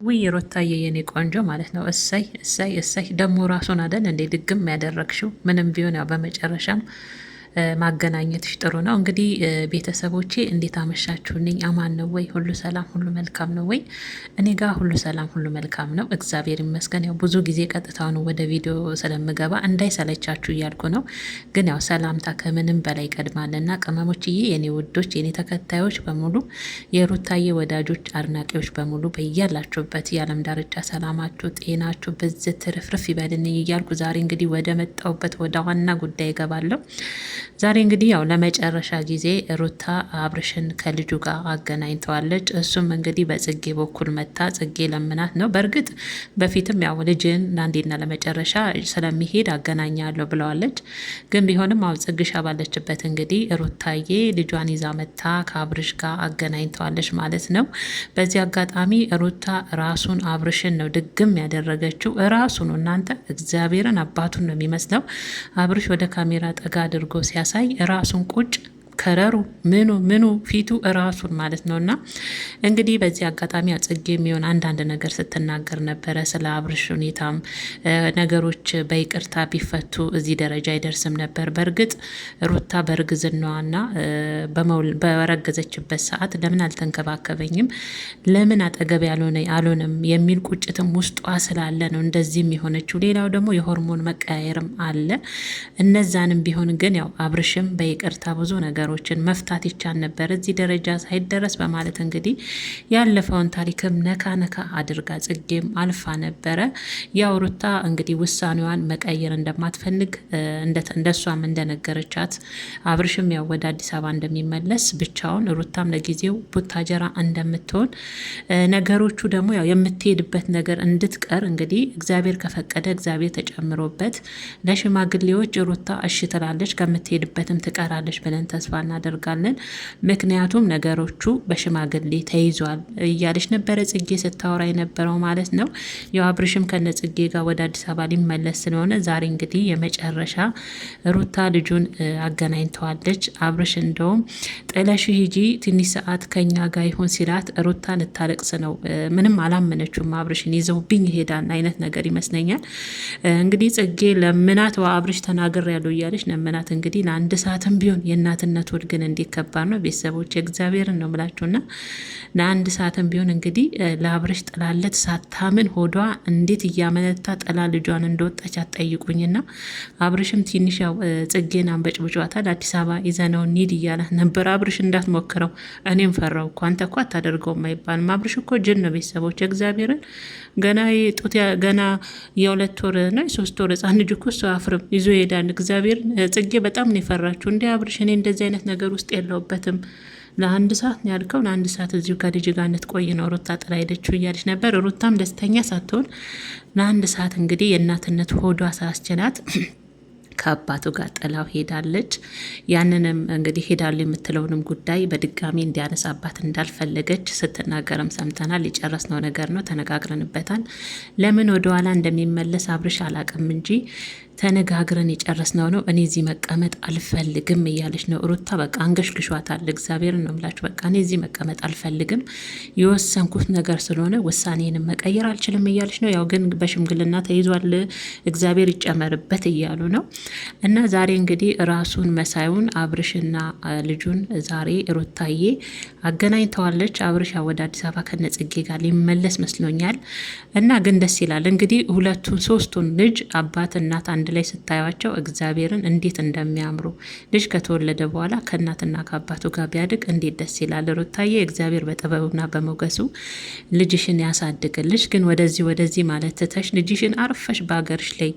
ውይ ሩታዬ የኔ ቆንጆ ማለት ነው። እሰይ እሰይ እሰይ ደግሞ ራሱን አደል እንዴ ድግም ያደረግሽው። ምንም ቢሆን ያው በመጨረሻም ማገናኘትሽ ጥሩ ነው። እንግዲህ ቤተሰቦቼ እንዴት አመሻችሁልኝ? አማን ነው ወይ? ሁሉ ሰላም፣ ሁሉ መልካም ነው ወይ? እኔ ጋር ሁሉ ሰላም፣ ሁሉ መልካም ነው፣ እግዚአብሔር ይመስገን። ያው ብዙ ጊዜ ቀጥታውን ወደ ቪዲዮ ስለምገባ እንዳይሰለቻችሁ እያልኩ ነው። ግን ያው ሰላምታ ከምንም በላይ ይቀድማልና ቅመሞችዬ፣ የኔ ውዶች፣ የኔ ተከታዮች በሙሉ የሩታዬ ወዳጆች፣ አድናቂዎች በሙሉ በያላችሁበት የዓለም ዳርቻ ሰላማችሁ፣ ጤናችሁ ብዝት ትርፍርፍ ይበልልኝ እያልኩ ዛሬ እንግዲህ ወደ መጣሁበት ወደ ዋና ጉዳይ እገባለሁ። ዛሬ እንግዲህ ያው ለመጨረሻ ጊዜ ሩታ አብርሽን ከልጁ ጋር አገናኝተዋለች። እሱም እንግዲህ በጽጌ በኩል መታ ጽጌ ለምናት ነው። በእርግጥ በፊትም ያው ልጅን ለአንዴና ለመጨረሻ ስለሚሄድ አገናኛለሁ ብለዋለች። ግን ቢሆንም አው ጽግሻ ባለችበት እንግዲህ ሩታዬ ልጇን ይዛ መታ ከአብርሽ ጋር አገናኝተዋለች ማለት ነው። በዚህ አጋጣሚ ሩታ ራሱን አብርሽን ነው ድግም ያደረገችው። ራሱ ነው እናንተ፣ እግዚአብሔርን አባቱን ነው የሚመስለው። አብርሽ ወደ ካሜራ ጠጋ አድርጎ ሲያሳይ ራሱን ቁጭ ከረሩ ምኑ ፊቱ እራሱን ማለት ነው። እና እንግዲህ በዚህ አጋጣሚ ጽጌ የሚሆን አንዳንድ ነገር ስትናገር ነበረ ስለ አብርሽ ሁኔታም ነገሮች በይቅርታ ቢፈቱ እዚህ ደረጃ አይደርስም ነበር። በእርግጥ ሩታ በእርግዝናዋና በረገዘችበት ሰዓት ለምን አልተንከባከበኝም፣ ለምን አጠገብ አልሆነም የሚል ቁጭትም ውስጧ ስላለ ነው እንደዚህም የሆነችው። ሌላው ደግሞ የሆርሞን መቀያየርም አለ። እነዛንም ቢሆን ግን ያው አብርሽም በይቅርታ ብዙ ነገሮችን መፍታት ይቻል ነበር እዚህ ደረጃ ሳይደረስ በማለት እንግዲህ ያለፈውን ታሪክም ነካ ነካ አድርጋ ጽጌም አልፋ ነበረ። ያው ሩታ እንግዲህ ውሳኔዋን መቀየር እንደማትፈልግ እንደሷም እንደነገረቻት አብርሽም ያው ወደ አዲስ አበባ እንደሚመለስ ብቻውን ሩታም ለጊዜው ቡታጀራ እንደምትሆን ነገሮቹ ደግሞ ያው የምትሄድበት ነገር እንድትቀር እንግዲህ እግዚአብሔር ከፈቀደ እግዚአብሔር ተጨምሮበት ለሽማግሌዎች ሩታ እሺ ትላለች፣ ከምትሄድበትም ትቀራለች ብለን ተስፋ እናደርጋለን። ምክንያቱም ነገሮቹ በሽማግሌ ተይዟል እያለች ነበረ ጽጌ ስታወራ የነበረው ማለት ነው። ያው አብርሽም ከነ ጽጌ ጋር ወደ አዲስ አበባ ሊመለስ ስለሆነ ዛሬ እንግዲህ የመጨረሻ ሩታ ልጁን አገናኝተዋለች። አብርሽ እንደውም ጥለሽ ሂጂ ትንሽ ሰዓት ከኛ ጋር ይሆን ሲላት ሩታ ልታለቅስ ነው። ምንም አላመነችውም። አብርሽን ይዘውብኝ ይሄዳል አይነት ነገር ይመስለኛል። እንግዲህ ጽጌ ለምናት አብርሽ ተናገር ያለው እያለች ለምናት እንግዲህ ለአንድ ሰዓትም ቢሆን የእናትነት ወድ ግን እንዴት ከባድ ነው ቤተሰቦች፣ እግዚአብሔርን ነው ብላችሁና ለአንድ ሰዓትም ቢሆን እንግዲህ ለአብርሽ ጥላለት ሳታምን ሆዷ እንዴት እያመነታ ጥላ ልጇን እንደወጣች አትጠይቁኝና አብርሽም ትንሽ ያው ጽጌን አንበጭብጫታል። አዲስ አበባ ይዘነው እንሂድ እያለ ነበር። አብርሽ እንዳትሞክረው እኔም ፈራው እኮ አንተ እኮ አታደርገውም አይባልም። አብርሽ እኮ ጅን ነው ቤተሰቦች፣ እግዚአብሔርን ገና ጡት ገና የሁለት ወር ነው የሶስት ወር ህጻን ልጅ እኮ እሱ አፍርም ይዞ ይሄዳል። እግዚአብሔርን ጽጌ በጣም ነው የፈራችሁ። እንደ አብርሽ እኔ እንደዚህ አይነት ነገር ውስጥ የለውበትም። ለአንድ ሰዓት ነው ያልከው፣ ለአንድ ሰዓት እዚሁ ከልጅ ጋር እንድትቆይ ነው ሩታ ጥላ ሄደችው እያለች ነበር። ሩታም ደስተኛ ሳትሆን ለአንድ ሰዓት እንግዲህ የእናትነት ሆዷ ሳስችላት ከአባቱ ጋር ጥላው ሄዳለች። ያንንም እንግዲህ ሄዳሉ የምትለውንም ጉዳይ በድጋሚ እንዲያነሳባት እንዳልፈለገች ስትናገርም ሰምተናል። የጨረስነው ነገር ነው፣ ተነጋግረንበታል። ለምን ወደኋላ እንደሚመለስ አብርሽ አላቅም እንጂ ተነጋግረን የጨረስነው ነው። እኔ እዚህ መቀመጥ አልፈልግም እያለች ነው ሩታ። በቃ አንገሽግሿታል። እግዚአብሔርን ነው ምላችሁ። በቃ እኔ እዚህ መቀመጥ አልፈልግም፣ የወሰንኩት ነገር ስለሆነ ውሳኔንም መቀየር አልችልም እያለች ነው። ያው ግን በሽምግልና ተይዟል፣ እግዚአብሔር ይጨመርበት እያሉ ነው። እና ዛሬ እንግዲህ ራሱን መሳዩን አብርሽና ልጁን ዛሬ ሩታዬ አገናኝተዋለች። አብርሽ ወደ አዲስ አበባ ከነጽጌ ጋር ሊመለስ መስሎኛል። እና ግን ደስ ይላል እንግዲህ ሁለቱን ሶስቱን ልጅ አባት እናት አንድ ላይ ስታዩቸው እግዚአብሔርን እንዴት እንደሚያምሩ። ልጅ ከተወለደ በኋላ ከእናትና ከአባቱ ጋር ቢያድግ እንዴት ደስ ይላል። ሩታዬ እግዚአብሔር በጥበቡና በሞገሱ ልጅሽን ያሳድግልሽ። ግን ወደዚህ ማለት ትተሽ ልጅሽን አርፈሽ በሀገርሽ ላይ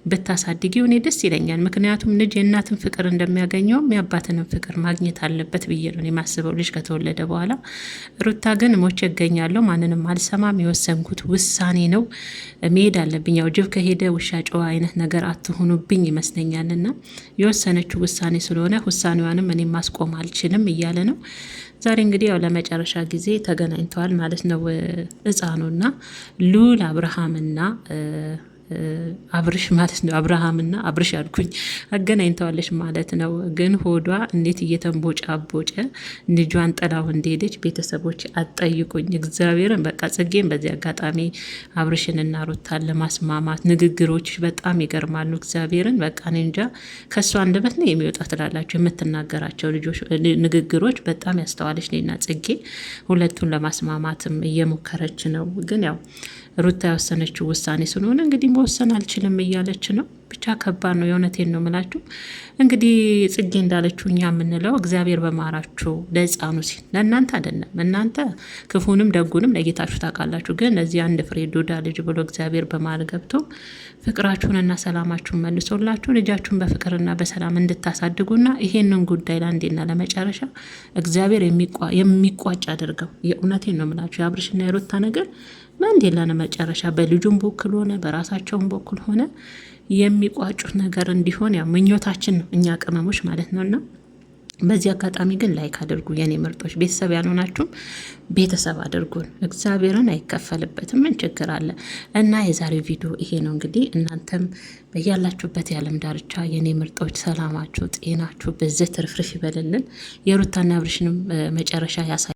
ብታሳድጊው እኔ ደስ ይለኛል። ምክንያቱም ልጅ የእናትን ፍቅር እንደሚያገኘውም የአባትንም ፍቅር ማግኘት አለበት ብዬ ነው የማስበው ልጅ ከተወለደ በኋላ። ሩታ ግን ሞቼ እገኛለሁ፣ ማንንም አልሰማም፣ የወሰንኩት ውሳኔ ነው፣ መሄድ አለብኝ። ያው ጅብ ከሄደ ውሻ ጨዋ አይነት ነገር አትሆኑብኝ ይመስለኛልና የወሰነችው ውሳኔ ስለሆነ ውሳኔዋንም እኔ ማስቆም አልችልም እያለ ነው። ዛሬ እንግዲህ ያው ለመጨረሻ ጊዜ ተገናኝተዋል ማለት ነው። ህፃኑና ሉል አብርሃምና አብርሽ ማለት ነው። አብርሃምና አብርሽ አልኩኝ አገናኝተዋለች ማለት ነው። ግን ሆዷ እንዴት እየተንቦጫቦጨ ልጇን ጥላው እንደሄደች ቤተሰቦች አጠይቁኝ። እግዚአብሔርን በቃ ጽጌን በዚህ አጋጣሚ አብርሽንና ሩታን ለማስማማት ንግግሮች በጣም ይገርማሉ። እግዚአብሔርን በቃ እኔ እንጃ ከእሷ አንደበት ነው የሚወጣ ትላላችሁ። የምትናገራቸው ንግግሮች በጣም ያስተዋለች ነና ጽጌ ሁለቱን ለማስማማትም እየሞከረች ነው። ግን ያው ሩታ የወሰነችው ውሳኔ ስለሆነ እንግዲህ መወሰን አልችልም እያለች ነው። ብቻ ከባድ ነው። የእውነቴን ነው ምላችሁ። እንግዲህ ጽጌ እንዳለችው እኛ የምንለው እግዚአብሔር በማራችሁ ለሕፃኑ ሲል ለእናንተ አይደለም። እናንተ ክፉንም ደጉንም ለጌታችሁ ታውቃላችሁ። ግን ለዚህ አንድ ፍሬ ዱዳ ልጅ ብሎ እግዚአብሔር በማል ገብቶ ፍቅራችሁንና ሰላማችሁን መልሶላችሁ ልጃችሁን በፍቅርና በሰላም እንድታሳድጉና ይሄንን ጉዳይ ለአንዴና ለመጨረሻ እግዚአብሔር የሚቋጭ አድርገው። የእውነቴን ነው ምላችሁ። የአብርሽና የሩታ ነገር ለአንዴና ለመጨረሻ በልጁም በኩል ሆነ በራሳቸውን በኩል ሆነ የሚቋጩት ነገር እንዲሆን ያው ምኞታችን ነው፣ እኛ ቅመሞች ማለት ነውና በዚህ አጋጣሚ ግን ላይክ አድርጉ የኔ ምርጦች። ቤተሰብ ያልሆናችሁም ቤተሰብ አድርጉን። እግዚአብሔርን አይከፈልበትም። ምን ችግር አለ? እና የዛሬው ቪዲዮ ይሄ ነው። እንግዲህ እናንተም በያላችሁበት የዓለም ዳርቻ የኔ ምርጦች ሰላማችሁ፣ ጤናችሁ በዚህ ትርፍርፍ ይበልልን። የሩታና አብርሽንም መጨረሻ ያሳይ